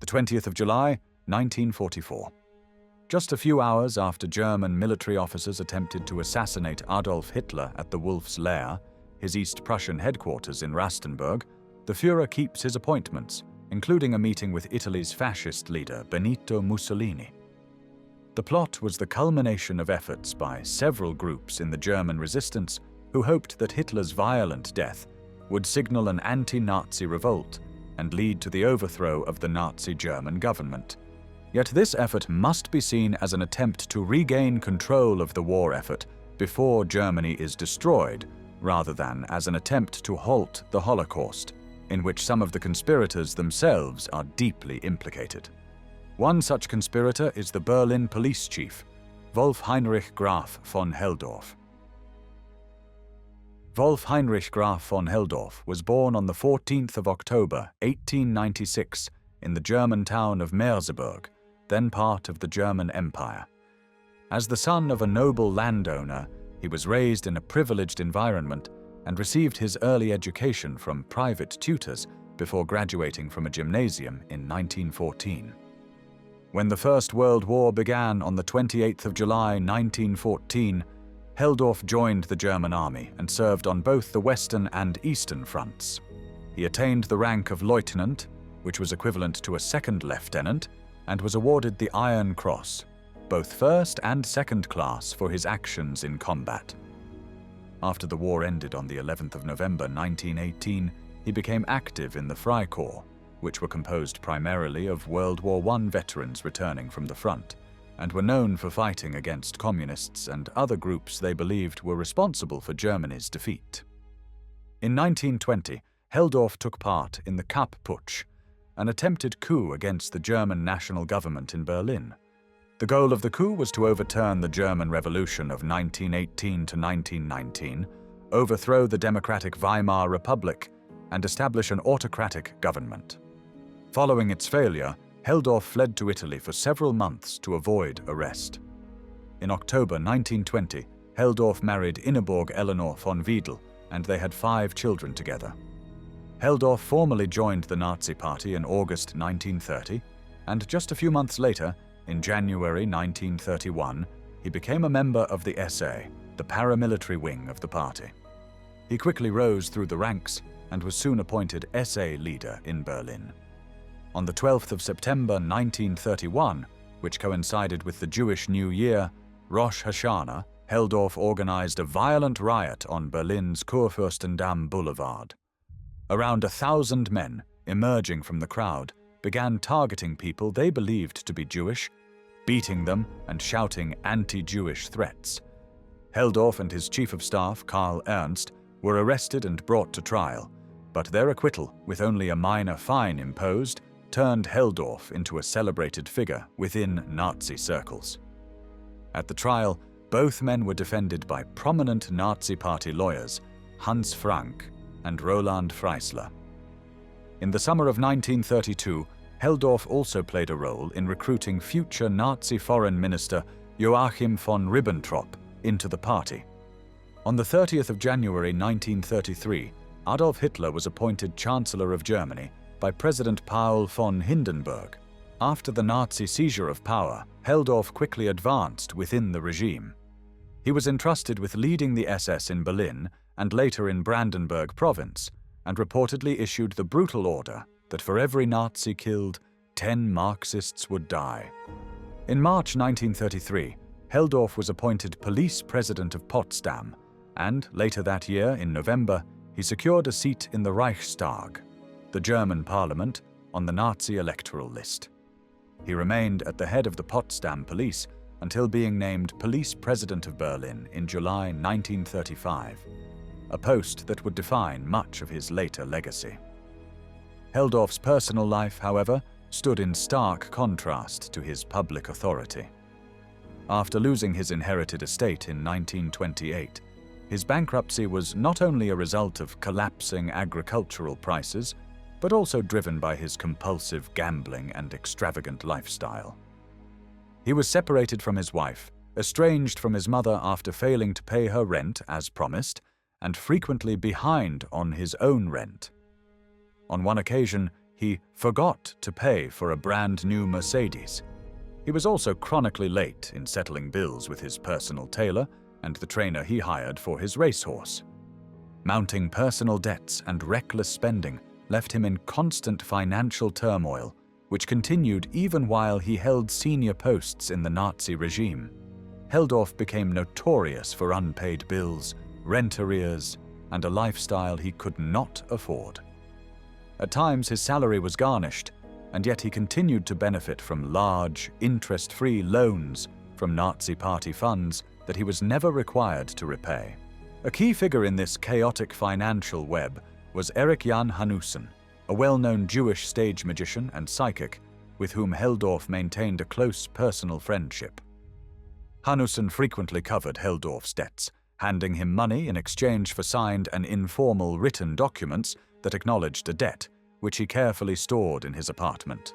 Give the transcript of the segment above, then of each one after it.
20th of July, 1944. Just a few hours after German military officers attempted to assassinate Adolf Hitler at the Wolf's Lair, his East Prussian headquarters in Rastenburg, the Führer keeps his appointments, including a meeting with Italy's fascist leader Benito Mussolini. The plot was the culmination of efforts by several groups in the German resistance who hoped that Hitler's violent death would signal an anti-Nazi revolt and lead to the overthrow of the Nazi German government. Yet this effort must be seen as an attempt to regain control of the war effort before Germany is destroyed, rather than as an attempt to halt the Holocaust, in which some of the conspirators themselves are deeply implicated. One such conspirator is the Berlin police chief, Wolf-Heinrich Graf von Helldorff. Wolf-Heinrich Graf von Helldorff was born on the 14th of October, 1896, in the German town of Merseburg, then part of the German Empire. As the son of a noble landowner, he was raised in a privileged environment and received his early education from private tutors before graduating from a gymnasium in 1914. When the First World War began on the 28th of July 1914, Helldorff joined the German army and served on both the Western and Eastern fronts. He attained the rank of lieutenant, which was equivalent to a second lieutenant, and was awarded the Iron Cross, both first and second class, for his actions in combat. After the war ended on the 11th of November 1918, he became active in the Freikorps, which were composed primarily of World War I veterans returning from the front, and were known for fighting against communists and other groups they believed were responsible for Germany's defeat. In 1920, Helldorff took part in the Kapp Putsch, an attempted coup against the German national government in Berlin. The goal of the coup was to overturn the German Revolution of 1918 to 1919, overthrow the democratic Weimar Republic, and establish an autocratic government. Following its failure, Helldorff fled to Italy for several months to avoid arrest. In October 1920, Helldorff married Ingeborg Eleanor von Wedel, and they had 5 children together. Helldorff formally joined the Nazi Party in August 1930, and just a few months later, in January 1931, he became a member of the SA, the paramilitary wing of the party. He quickly rose through the ranks and was soon appointed SA leader in Berlin. On the 12th of September 1931, which coincided with the Jewish New Year, Rosh Hashanah, Helldorff organized a violent riot on Berlin's Kurfürstendamm Boulevard. Around 1,000 men, emerging from the crowd, began targeting people they believed to be Jewish, beating them and shouting anti-Jewish threats. Helldorff and his chief of staff, Karl Ernst, were arrested and brought to trial, but their acquittal, with only a minor fine imposed, turned Helldorff into a celebrated figure within Nazi circles. At the trial, both men were defended by prominent Nazi Party lawyers, Hans Frank and Roland Freisler. In the summer of 1932, Helldorff also played a role in recruiting future Nazi Foreign Minister Joachim von Ribbentrop into the party. On the 30th of January 1933, Adolf Hitler was appointed Chancellor of Germany by President Paul von Hindenburg. After the Nazi seizure of power, Helldorff quickly advanced within the regime. He was entrusted with leading the SS in Berlin and later in Brandenburg province, and reportedly issued the brutal order that for every Nazi killed, 10 Marxists would die. In March 1933, Helldorff was appointed police president of Potsdam, and later that year, in November, he secured a seat in the Reichstag, the German parliament, on the Nazi electoral list. He remained at the head of the Potsdam police until being named police president of Berlin in July 1935, a post that would define much of his later legacy. Helldorff's personal life, however, stood in stark contrast to his public authority. After losing his inherited estate in 1928, his bankruptcy was not only a result of collapsing agricultural prices, but also driven by his compulsive gambling and extravagant lifestyle. He was separated from his wife, estranged from his mother after failing to pay her rent as promised, and frequently behind on his own rent. On one occasion, he forgot to pay for a brand new Mercedes. He was also chronically late in settling bills with his personal tailor and the trainer he hired for his racehorse. Mounting personal debts and reckless spending left him in constant financial turmoil, which continued even while he held senior posts in the Nazi regime. Helldorff became notorious for unpaid bills, rent arrears, and a lifestyle he could not afford. At times his salary was garnished, and yet he continued to benefit from large, interest-free loans from Nazi party funds that he was never required to repay. A key figure in this chaotic financial web was Erich Jan Hanussen, a well-known Jewish stage magician and psychic with whom Helldorff maintained a close personal friendship. Hanussen frequently covered Helldorff's debts, handing him money in exchange for signed and informal written documents that acknowledged a debt, which he carefully stored in his apartment.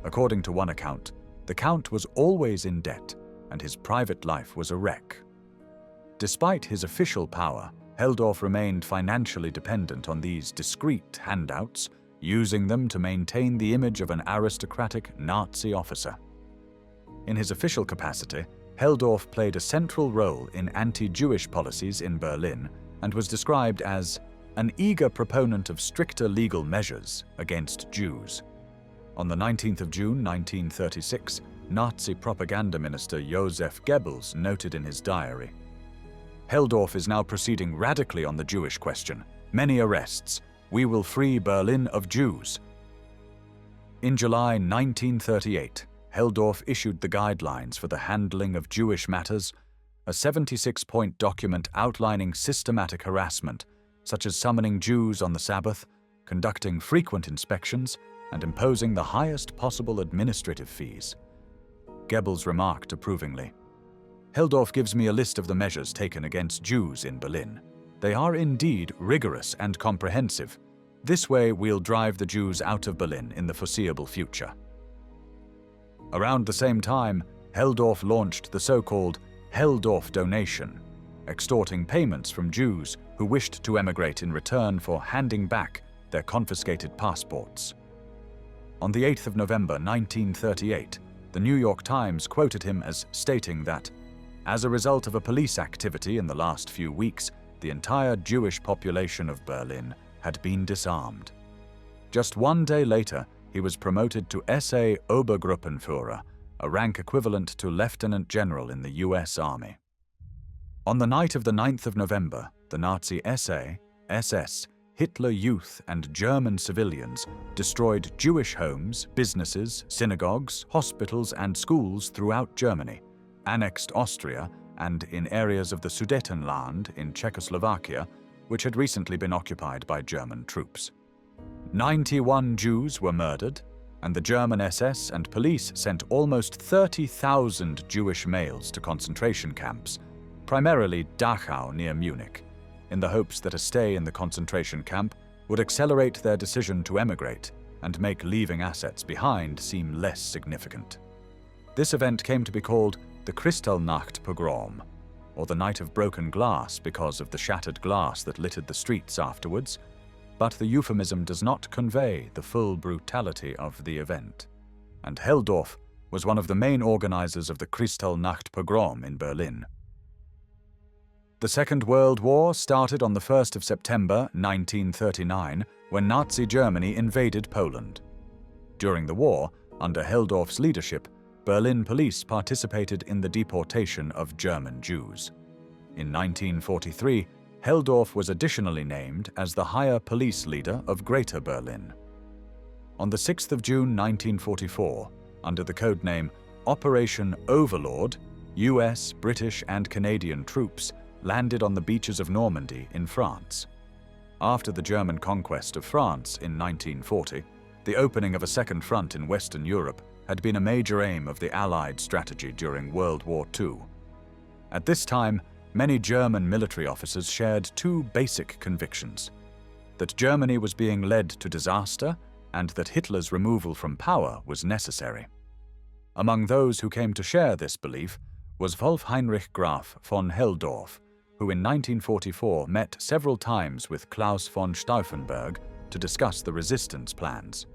According to one account, the Count was always in debt, and his private life was a wreck. Despite his official power, Helldorff remained financially dependent on these discreet handouts, using them to maintain the image of an aristocratic Nazi officer. In his official capacity, Helldorff played a central role in anti-Jewish policies in Berlin and was described as an eager proponent of stricter legal measures against Jews. On the 19th of June 1936, Nazi propaganda minister Joseph Goebbels noted in his diary, "Helldorff is now proceeding radically on the Jewish question. Many arrests. We will free Berlin of Jews." In July 1938, Helldorff issued the guidelines for the handling of Jewish matters, a 76-point document outlining systematic harassment, such as summoning Jews on the Sabbath, conducting frequent inspections, and imposing the highest possible administrative fees. Goebbels remarked approvingly, "Helldorff gives me a list of the measures taken against Jews in Berlin. They are indeed rigorous and comprehensive. This way we'll drive the Jews out of Berlin in the foreseeable future." Around the same time, Helldorff launched the so-called Helldorff donation, extorting payments from Jews who wished to emigrate in return for handing back their confiscated passports. On the 8th of November 1938, the New York Times quoted him as stating that, "As a result of a police activity in the last few weeks, the entire Jewish population of Berlin had been disarmed." Just one day later, he was promoted to SA Obergruppenführer, a rank equivalent to Lieutenant General in the US Army. On the night of the 9th of November, the Nazi SA, SS, Hitler Youth and German civilians destroyed Jewish homes, businesses, synagogues, hospitals and schools throughout Germany, annexed Austria, and in areas of the Sudetenland in Czechoslovakia, which had recently been occupied by German troops. 91 Jews were murdered, and the German SS and police sent almost 30,000 Jewish males to concentration camps, primarily Dachau near Munich, in the hopes that a stay in the concentration camp would accelerate their decision to emigrate and make leaving assets behind seem less significant. This event came to be called the Kristallnacht pogrom, or the Night of Broken Glass because of the shattered glass that littered the streets afterwards, but the euphemism does not convey the full brutality of the event, and Helldorff was one of the main organizers of the Kristallnacht pogrom in Berlin. The Second World War started on the 1st of September 1939 when Nazi Germany invaded Poland. During the war, under Helldorff's leadership, Berlin police participated in the deportation of German Jews. In 1943, Helldorff was additionally named as the higher police leader of Greater Berlin. On the 6th of June 1944, under the codename Operation Overlord, US, British and Canadian troops landed on the beaches of Normandy in France. After the German conquest of France in 1940, the opening of a second front in Western Europe had been a major aim of the Allied strategy during World War II. At this time, many German military officers shared two basic convictions: that Germany was being led to disaster and that Hitler's removal from power was necessary. Among those who came to share this belief was Wolf-Heinrich Graf von Helldorff, who in 1944 met several times with Claus von Stauffenberg to discuss the resistance plans.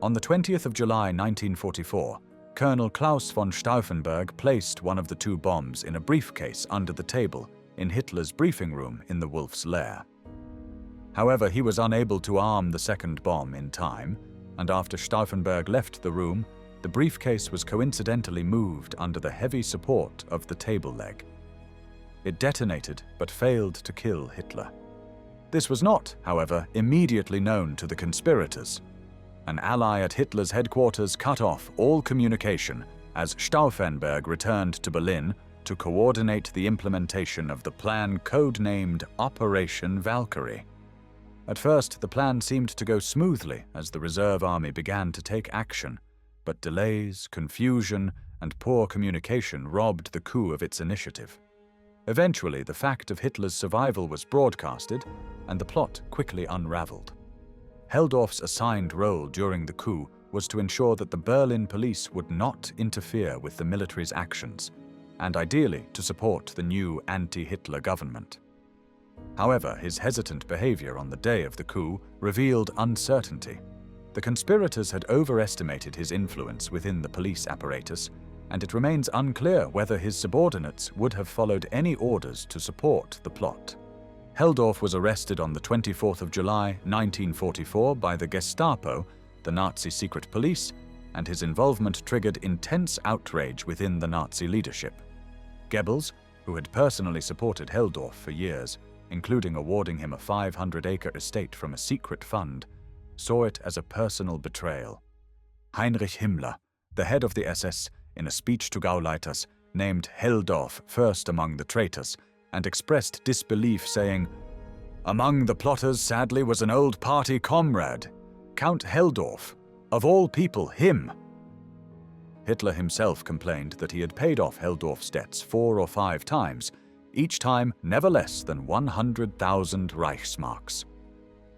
On the 20th of July 1944, Colonel Klaus von Stauffenberg placed one of the two bombs in a briefcase under the table in Hitler's briefing room in the Wolf's lair. However, he was unable to arm the second bomb in time, and after Stauffenberg left the room, the briefcase was coincidentally moved under the heavy support of the table leg. It detonated but failed to kill Hitler. This was not, however, immediately known to the conspirators. An ally at Hitler's headquarters cut off all communication as Stauffenberg returned to Berlin to coordinate the implementation of the plan codenamed Operation Valkyrie. At first, the plan seemed to go smoothly as the reserve army began to take action, but delays, confusion, and poor communication robbed the coup of its initiative. Eventually, the fact of Hitler's survival was broadcasted, and the plot quickly unraveled. Helldorff's assigned role during the coup was to ensure that the Berlin police would not interfere with the military's actions, and ideally to support the new anti-Hitler government. However, his hesitant behavior on the day of the coup revealed uncertainty. The conspirators had overestimated his influence within the police apparatus, and it remains unclear whether his subordinates would have followed any orders to support the plot. Helldorff was arrested on the 24th of July 1944 by the Gestapo, the Nazi secret police, and his involvement triggered intense outrage within the Nazi leadership. Goebbels, who had personally supported Helldorff for years, including awarding him a 500-acre estate from a secret fund, saw it as a personal betrayal. Heinrich Himmler, the head of the SS, in a speech to Gauleiters, named Helldorff first among the traitors, and expressed disbelief, saying, "Among the plotters, sadly, was an old party comrade, Count Helldorff. Of all people, him." Hitler himself complained that he had paid off Helldorff's debts 4 or 5 times, each time never less than 100,000 Reichsmarks.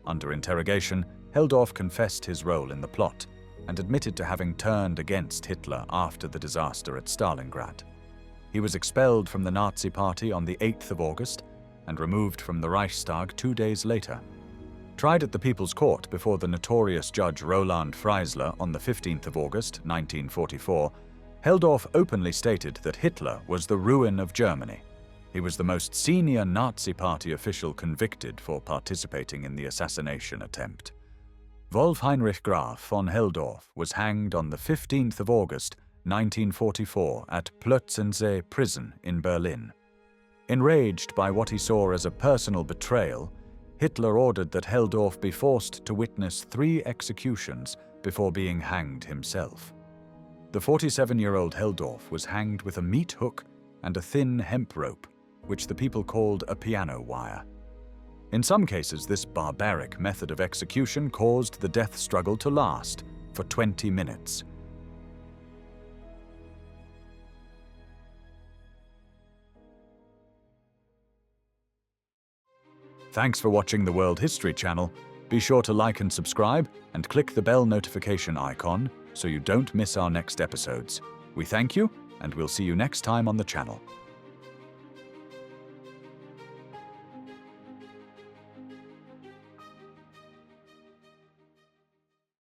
Under interrogation, Helldorff confessed his role in the plot and admitted to having turned against Hitler after the disaster at Stalingrad. He was expelled from the Nazi Party on the 8th of August and removed from the Reichstag 2 days later. Tried at the People's Court before the notorious judge Roland Freisler on the 15th of August 1944, Helldorff openly stated that Hitler was the ruin of Germany. He was the most senior Nazi Party official convicted for participating in the assassination attempt. Wolf-Heinrich Graf von Helldorff was hanged on the 15th of August 1944 at Plötzensee Prison in Berlin. Enraged by what he saw as a personal betrayal, Hitler ordered that Helldorff be forced to witness 3 executions before being hanged himself. The 47-year-old Helldorff was hanged with a meat hook and a thin hemp rope, which the people called a piano wire. In some cases, this barbaric method of execution caused the death struggle to last for 20 minutes. Thanks for watching the World History Channel. Be sure to like and subscribe and click the bell notification icon so you don't miss our next episodes. We thank you, and we'll see you next time on the channel.